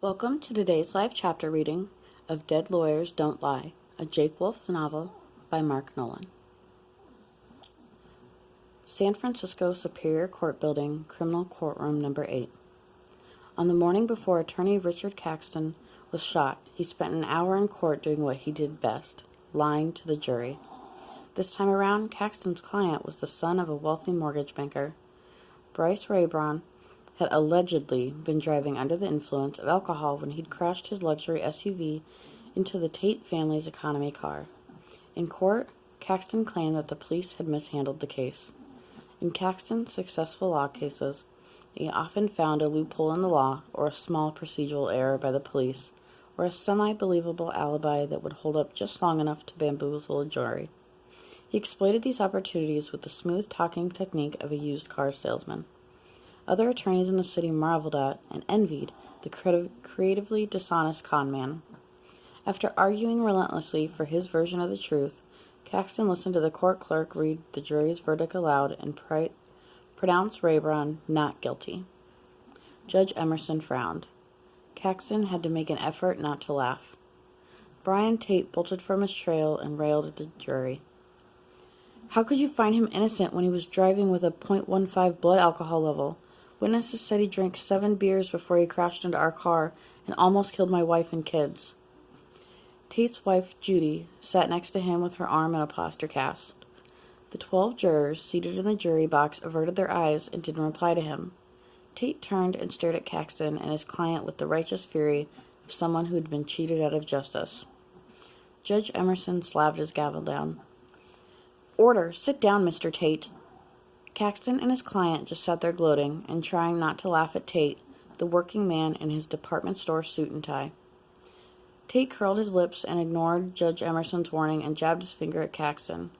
Welcome to today's live chapter reading of Dead Lawyers Don't Lie, a Jake Wolfe novel by Mark Nolan. San Francisco Superior Court Building, Criminal Courtroom Number 8. On the morning before attorney Richard Caxton was shot, he spent an hour in court doing what he did best, lying to the jury. This time around, Caxton's client was the son of a wealthy mortgage banker. Bryce Raybron had allegedly been driving under the influence of alcohol when he'd crashed his luxury SUV into the Tate family's economy car. In court, Caxton claimed that the police had mishandled the case. In Caxton's successful law cases, he often found a loophole in the law or a small procedural error by the police or a semi-believable alibi that would hold up just long enough to bamboozle a jury. He exploited these opportunities with the smooth talking technique of a used car salesman. Other attorneys in the city marveled at and envied the creatively dishonest con man. After arguing relentlessly for his version of the truth, Caxton listened to the court clerk read the jury's verdict aloud and pronounced Raybron not guilty. Judge Emerson frowned. Caxton had to make an effort not to laugh. Brian Tate bolted from his trail and railed at the jury. "How could you find him innocent when he was driving with a .15 blood alcohol level? Witnesses said he drank 7 beers before he crashed into our car and almost killed my wife and kids." Tate's wife, Judy, sat next to him with her arm in a plaster cast. The 12 jurors seated in the jury box averted their eyes and didn't reply to him. Tate turned and stared at Caxton and his client with the righteous fury of someone who had been cheated out of justice. Judge Emerson slapped his gavel down. "Order! Sit down, Mr. Tate." Caxton and his client just sat there gloating and trying not to laugh at Tate, the working man in his department store suit and tie. Tate curled his lips and ignored Judge Emerson's warning and jabbed his finger at Caxton.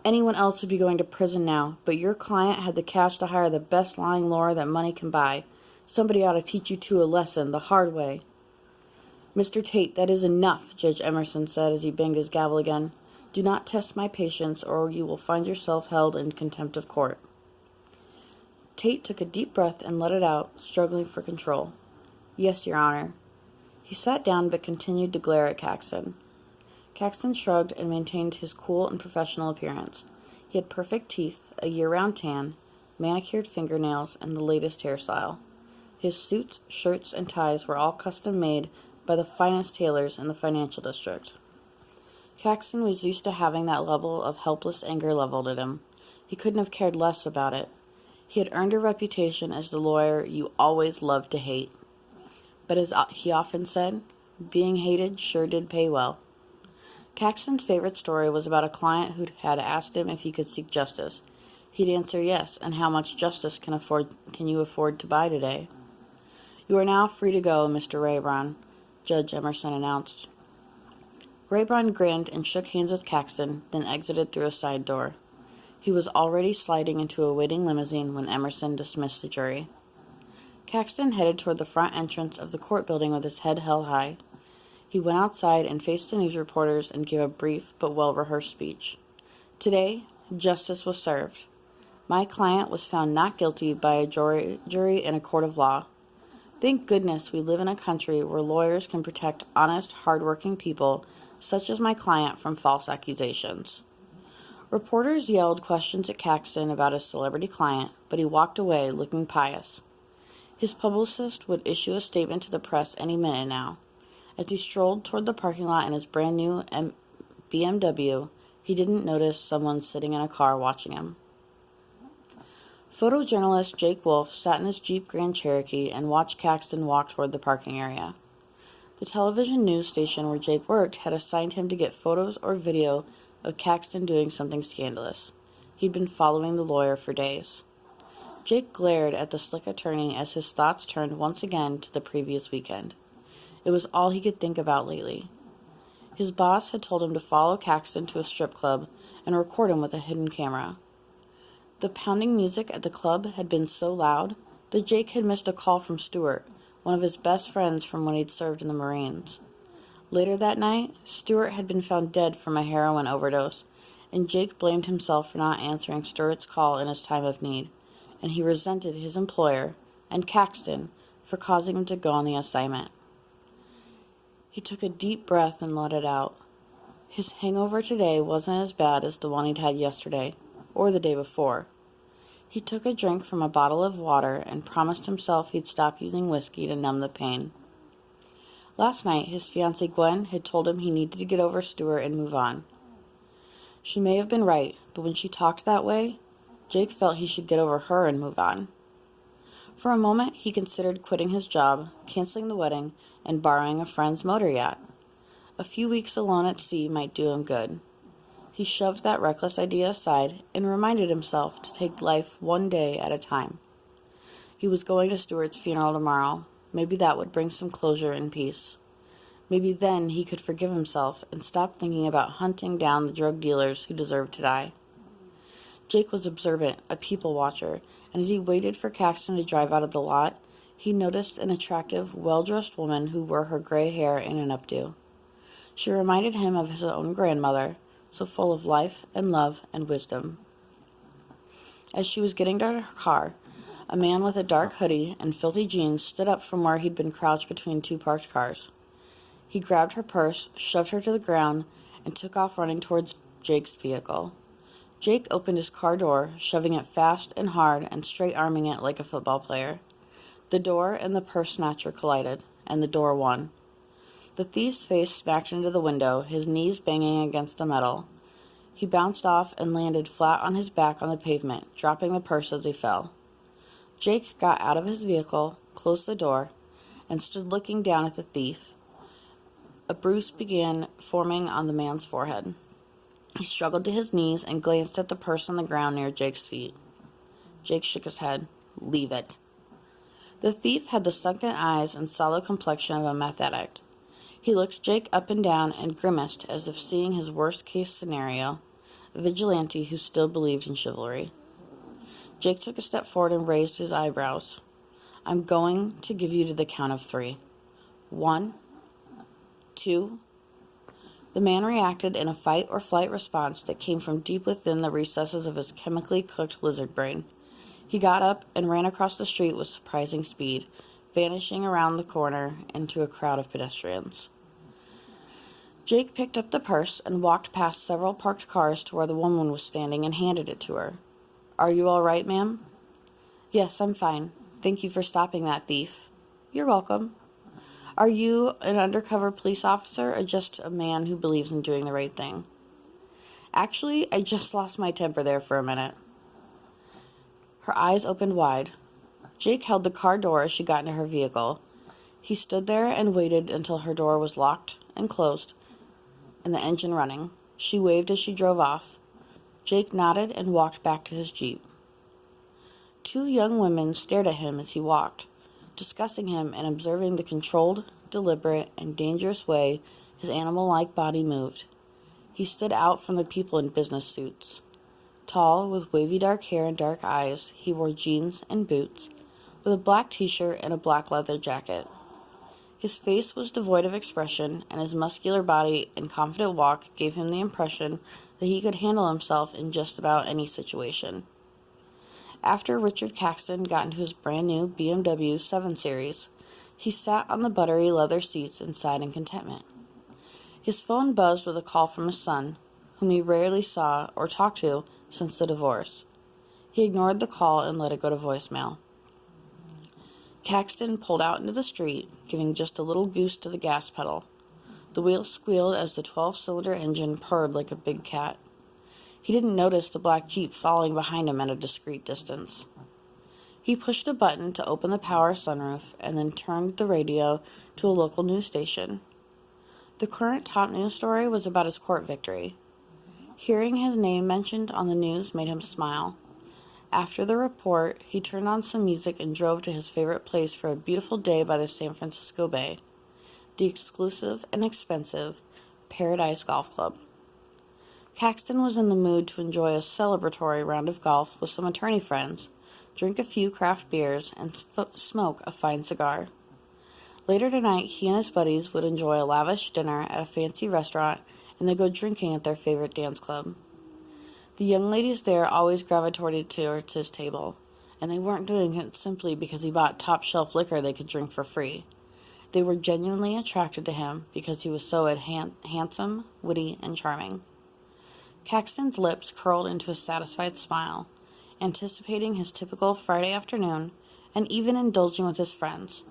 "Anyone else would be going to prison now, but your client had the cash to hire the best lying lawyer that money can buy. Somebody ought to teach you two a lesson the hard way." "Mr. Tate, that is enough," Judge Emerson said as he banged his gavel again. "Do not test my patience, or you will find yourself held in contempt of court." Tate took a deep breath and let it out, struggling for control. "Yes, Your Honor." He sat down but continued to glare at Caxton. Caxton shrugged and maintained his cool and professional appearance. He had perfect teeth, a year-round tan, manicured fingernails, and the latest hairstyle. His suits, shirts, and ties were all custom-made by the finest tailors in the financial district. Caxton was used to having that level of helpless anger leveled at him. He couldn't have cared less about it. He had earned a reputation as the lawyer you always loved to hate. But as he often said, being hated sure did pay well. Caxton's favorite story was about a client who had asked him if he could seek justice. He'd answer yes, and how much justice can you afford to buy today? "You are now free to go, Mr. Raybron," Judge Emerson announced. Raybron grinned and shook hands with Caxton, then exited through a side door. He was already sliding into a waiting limousine when Emerson dismissed the jury. Caxton headed toward the front entrance of the court building with his head held high. He went outside and faced the news reporters and gave a brief but well-rehearsed speech. "Today, justice was served. My client was found not guilty by a jury in a court of law. Thank goodness we live in a country where lawyers can protect honest, hard-working people such as my client from false accusations." Reporters yelled questions at Caxton about his celebrity client, but he walked away looking pious. His publicist would issue a statement to the press any minute now. As he strolled toward the parking lot in his brand-new BMW, he didn't notice someone sitting in a car watching him. Photojournalist Jake Wolfe sat in his Jeep Grand Cherokee and watched Caxton walk toward the parking area. The television news station where Jake worked had assigned him to get photos or video of Caxton doing something scandalous. He'd been following the lawyer for days. Jake glared at the slick attorney as his thoughts turned once again to the previous weekend. It was all he could think about lately. His boss had told him to follow Caxton to a strip club and record him with a hidden camera. The pounding music at the club had been so loud that Jake had missed a call from Stuart, one of his best friends from when he'd served in the Marines. Later that night, Stuart had been found dead from a heroin overdose, and Jake blamed himself for not answering Stuart's call in his time of need, and he resented his employer and Caxton for causing him to go on the assignment. He took a deep breath and let it out. His hangover today wasn't as bad as the one he'd had yesterday, or the day before. He took a drink from a bottle of water and promised himself he'd stop using whiskey to numb the pain. Last night, his fiancée Gwen had told him he needed to get over Stuart and move on. She may have been right, but when she talked that way, Jake felt he should get over her and move on. For a moment, he considered quitting his job, canceling the wedding, and borrowing a friend's motor yacht. A few weeks alone at sea might do him good. He shoved that reckless idea aside and reminded himself to take life one day at a time. He was going to Stuart's funeral tomorrow. Maybe that would bring some closure and peace. Maybe then he could forgive himself and stop thinking about hunting down the drug dealers who deserved to die. Jake was observant, a people watcher, and as he waited for Caxton to drive out of the lot, he noticed an attractive, well-dressed woman who wore her gray hair in an updo. She reminded him of his own grandmother, so full of life and love and wisdom. As she was getting to her car, a man with a dark hoodie and filthy jeans stood up from where he'd been crouched between two parked cars. He grabbed her purse, shoved her to the ground, and took off running towards Jake's vehicle. Jake opened his car door, shoving it fast and hard and straight-arming it like a football player. The door and the purse snatcher collided, and the door won. The thief's face smacked into the window, his knees banging against the metal. He bounced off and landed flat on his back on the pavement, dropping the purse as he fell. Jake got out of his vehicle, closed the door, and stood looking down at the thief. A bruise began forming on the man's forehead. He struggled to his knees and glanced at the purse on the ground near Jake's feet. Jake shook his head. "Leave it." The thief had the sunken eyes and sallow complexion of a meth addict. He looked Jake up and down and grimaced as if seeing his worst-case scenario, a vigilante who still believed in chivalry. Jake took a step forward and raised his eyebrows. "I'm going to give you to the count of 3. 1, 2. The man reacted in a fight-or-flight response that came from deep within the recesses of his chemically cooked lizard brain. He got up and ran across the street with surprising speed, vanishing around the corner into a crowd of pedestrians. Jake picked up the purse and walked past several parked cars to where the woman was standing and handed it to her. "Are you all right, ma'am?" "Yes, I'm fine. Thank you for stopping that thief." "You're welcome." "Are you an undercover police officer or just a man who believes in doing the right thing?" "Actually, I just lost my temper there for a minute." Her eyes opened wide. Jake held the car door as she got into her vehicle. He stood there and waited until her door was locked and closed and the engine running. She waved as she drove off. Jake nodded and walked back to his Jeep. 2 young women stared at him as he walked, discussing him and observing the controlled, deliberate, and dangerous way his animal-like body moved. He stood out from the people in business suits. Tall, with wavy dark hair and dark eyes, he wore jeans and boots, with a black t-shirt and a black leather jacket. His face was devoid of expression, and his muscular body and confident walk gave him the impression that he could handle himself in just about any situation. After Richard Caxton got into his brand-new BMW 7 Series, he sat on the buttery leather seats and sighed in contentment. His phone buzzed with a call from his son, whom he rarely saw or talked to since the divorce. He ignored the call and let it go to voicemail. Caxton pulled out into the street, giving just a little goose to the gas pedal. The wheels squealed as the 12-cylinder engine purred like a big cat. He didn't notice the black Jeep following behind him at a discreet distance. He pushed a button to open the power sunroof and then turned the radio to a local news station. The current top news story was about his court victory. Hearing his name mentioned on the news made him smile. After the report, he turned on some music and drove to his favorite place for a beautiful day by the San Francisco Bay, the exclusive and expensive Paradise Golf Club. Caxton was in the mood to enjoy a celebratory round of golf with some attorney friends, drink a few craft beers, and smoke a fine cigar. Later tonight, he and his buddies would enjoy a lavish dinner at a fancy restaurant, and they'd go drinking at their favorite dance club. The young ladies there always gravitated towards his table, and they weren't doing it simply because he bought top-shelf liquor they could drink for free. They were genuinely attracted to him because he was so handsome, witty, and charming. Caxton's lips curled into a satisfied smile, anticipating his typical Friday afternoon and even indulging with his friends.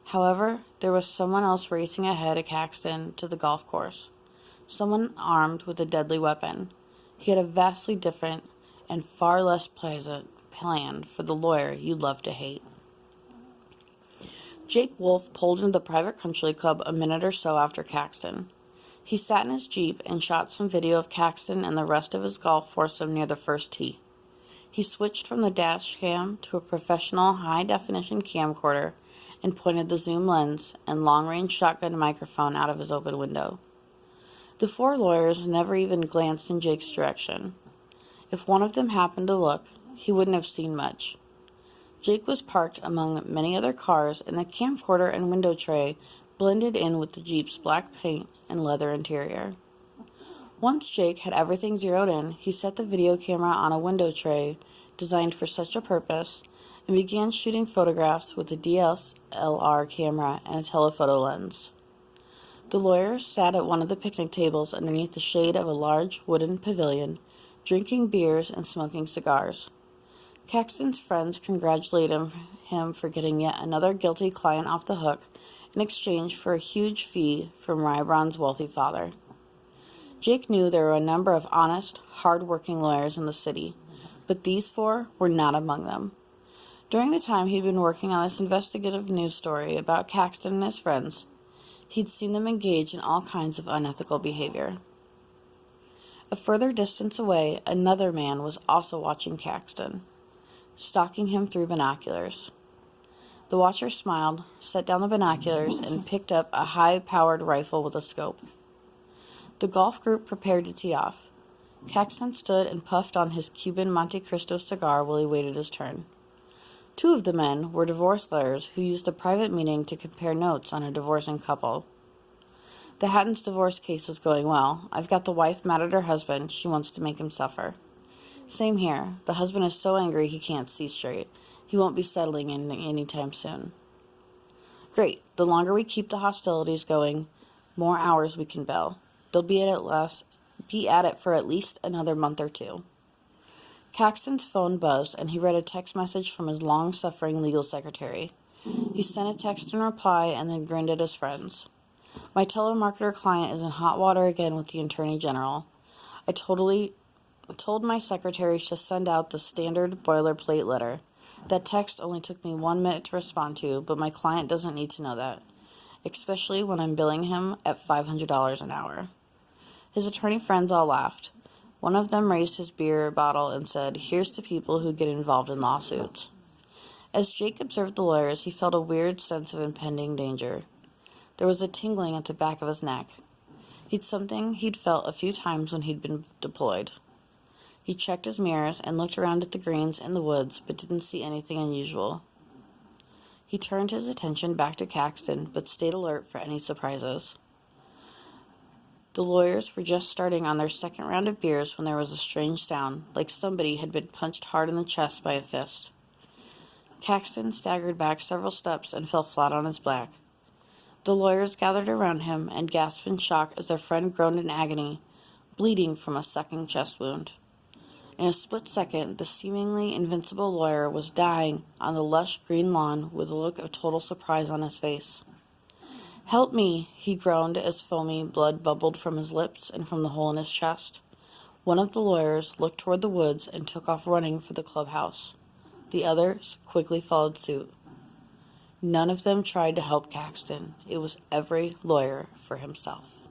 However, there was someone else racing ahead of Caxton to the golf course, someone armed with a deadly weapon. He had a vastly different and far less pleasant plan for the lawyer you love to hate. Jake Wolfe pulled into the private country club a minute or so after Caxton. He sat in his Jeep and shot some video of Caxton and the rest of his golf foursome near the first tee. He switched from the dash cam to a professional high-definition camcorder and pointed the zoom lens and long-range shotgun microphone out of his open window. The four lawyers never even glanced in Jake's direction. If one of them happened to look, he wouldn't have seen much. Jake was parked among many other cars, and the camcorder and window tray blended in with the Jeep's black paint and leather interior. Once Jake had everything zeroed in, he set the video camera on a window tray designed for such a purpose and began shooting photographs with a DSLR camera and a telephoto lens. The lawyers sat at one of the picnic tables underneath the shade of a large wooden pavilion, drinking beers and smoking cigars. Caxton's friends congratulated him for getting yet another guilty client off the hook in exchange for a huge fee from Rybron's wealthy father. Jake knew there were a number of honest, hard-working lawyers in the city, but these four were not among them. During the time he'd been working on this investigative news story about Caxton and his friends, he'd seen them engage in all kinds of unethical behavior. A further distance away, another man was also watching Caxton, stalking him through binoculars. The watcher smiled, set down the binoculars, and picked up a high-powered rifle with a scope. The golf group prepared to tee off. Caxton stood and puffed on his Cuban Monte Cristo cigar while he waited his turn. Two of the men were divorce lawyers who used a private meeting to compare notes on a divorcing couple. The Hatton's divorce case is going well. I've got the wife mad at her husband. She wants to make him suffer. Same here. The husband is so angry he can't see straight. He won't be settling in any time soon. Great. The longer we keep the hostilities going, more hours we can bill. They'll be at it for at least another month or two. Caxton's phone buzzed, and he read a text message from his long-suffering legal secretary. He sent a text in reply and then grinned at his friends. My telemarketer client is in hot water again with the Attorney General. I told my secretary to send out the standard boilerplate letter. That text only took me 1 minute to respond to, but my client doesn't need to know that, especially when I'm billing him at $500 an hour. His attorney friends all laughed. One of them raised his beer bottle and said, "Here's to people who get involved in lawsuits." As Jake observed the lawyers, he felt a weird sense of impending danger. There was a tingling at the back of his neck. Something he'd felt a few times when he'd been deployed. He checked his mirrors and looked around at the greens and the woods, but didn't see anything unusual. He turned his attention back to Caxton, but stayed alert for any surprises. The lawyers were just starting on their second round of beers when there was a strange sound, like somebody had been punched hard in the chest by a fist. Caxton staggered back several steps and fell flat on his back. The lawyers gathered around him and gasped in shock as their friend groaned in agony, bleeding from a sucking chest wound. In a split second, the seemingly invincible lawyer was dying on the lush green lawn with a look of total surprise on his face. "Help me," he groaned as foamy blood bubbled from his lips and from the hole in his chest. One of the lawyers looked toward the woods and took off running for the clubhouse. The others quickly followed suit. None of them tried to help Caxton. It was every lawyer for himself.